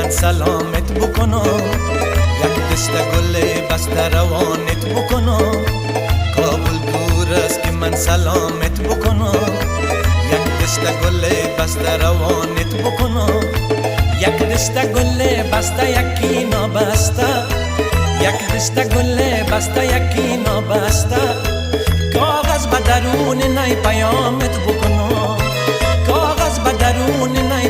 من سلامت بکنم، یک دست گل بسته روانت بکنم. کابل دور است که من سلامت بکنم، یک دست گل بسته روانت بکنم. یک دست گل بسته یکی نابسته، یک دست گل بسته یکی نابسته. کاغذ به درون نی پیامت بکنم، کاغذ به درون نی